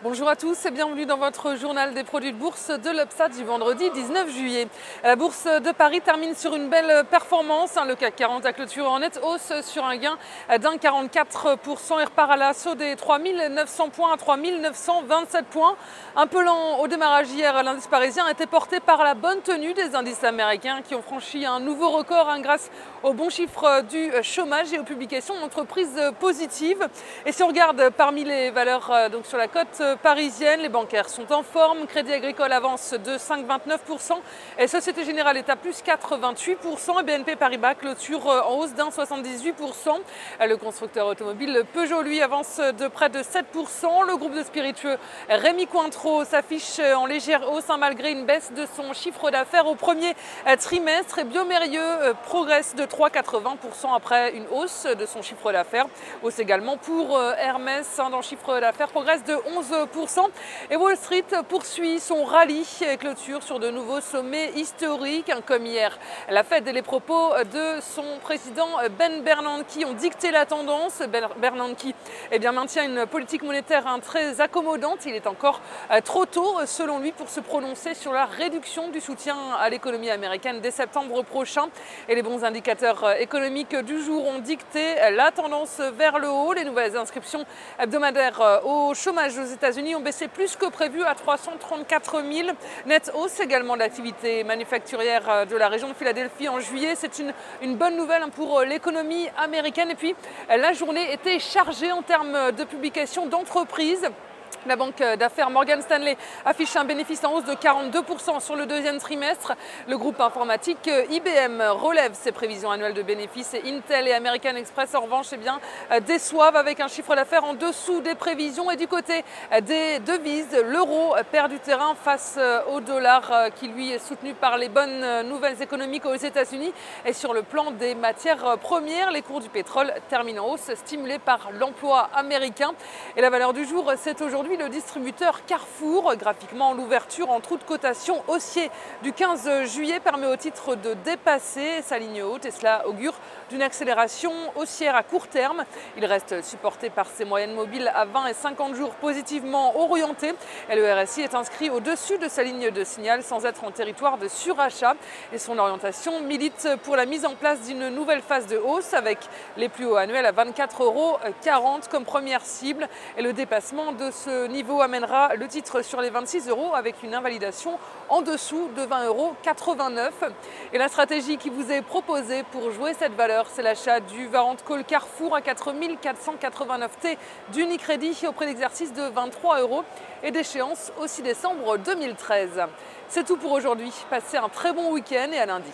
Bonjour à tous et bienvenue dans votre journal des produits de bourse de l'Upstat du vendredi 19 juillet. La bourse de Paris termine sur une belle performance. Le CAC 40 a clôturé en nette hausse sur un gain d'1,44% et repart à l'assaut des 3900 points à 3927 points. Un peu lent au démarrage hier, l'indice parisien a été porté par la bonne tenue des indices américains qui ont franchi un nouveau record grâce aux bons chiffres du chômage et aux publications d'entreprises positives. Et si on regarde parmi les valeurs sur la cote parisienne, les bancaires sont en forme. Crédit Agricole avance de 5,29% et Société Générale est à plus 4,28% et BNP Paribas clôture en hausse d'1,78%. Le constructeur automobile Peugeot, lui, avance de près de 7%. Le groupe de spiritueux Rémy Cointreau s'affiche en légère hausse malgré une baisse de son chiffre d'affaires au premier trimestre. Et Biomérieux progresse de 3,80% après une hausse de son chiffre d'affaires. Hausse également pour Hermès, dont le chiffre d'affaires progresse de 11%. Et Wall Street poursuit son rallye et clôture sur de nouveaux sommets historiques. Comme hier, la Fed et les propos de son président Ben Bernanke ont dicté la tendance. Bernanke maintient une politique monétaire très accommodante. Il est encore trop tôt, selon lui, pour se prononcer sur la réduction du soutien à l'économie américaine dès septembre prochain. Et les bons indicateurs économiques du jour ont dicté la tendance vers le haut. Les nouvelles inscriptions hebdomadaires au chômage aux États-Unis ont baissé plus que prévu à 334 000. Net hausse également de l'activité manufacturière de la région de Philadelphie en juillet. C'est une bonne nouvelle pour l'économie américaine. Et puis, la journée était chargée en termes de publications d'entreprises. La banque d'affaires Morgan Stanley affiche un bénéfice en hausse de 42% sur le deuxième trimestre. Le groupe informatique IBM relève ses prévisions annuelles de bénéfices et Intel et American Express en revanche déçoivent avec un chiffre d'affaires en dessous des prévisions. Et du côté des devises, l'euro perd du terrain face au dollar qui lui est soutenu par les bonnes nouvelles économiques aux États-Unis. Et sur le plan des matières premières, les cours du pétrole terminent en hausse stimulés par l'emploi américain. Et la valeur du jour, c'est aujourd'hui le distributeur Carrefour. Graphiquement, l'ouverture en trou de cotation haussier du 15 juillet permet au titre de dépasser sa ligne haute et cela augure d'une accélération haussière à court terme. Il reste supporté par ses moyennes mobiles à 20 et 50 jours positivement orientées et le RSI est inscrit au-dessus de sa ligne de signal sans être en territoire de surachat et son orientation milite pour la mise en place d'une nouvelle phase de hausse avec les plus hauts annuels à 24,40 € comme première cible et le dépassement de ce niveau amènera le titre sur les 26 € avec une invalidation en dessous de 20,89 €. Et la stratégie qui vous est proposée pour jouer cette valeur, c'est l'achat du Warrant Call Carrefour à 4489 T d'Unicredit au prix d'exercice de 23 € et d'échéance au 6 décembre 2013. C'est tout pour aujourd'hui. Passez un très bon week-end et à lundi.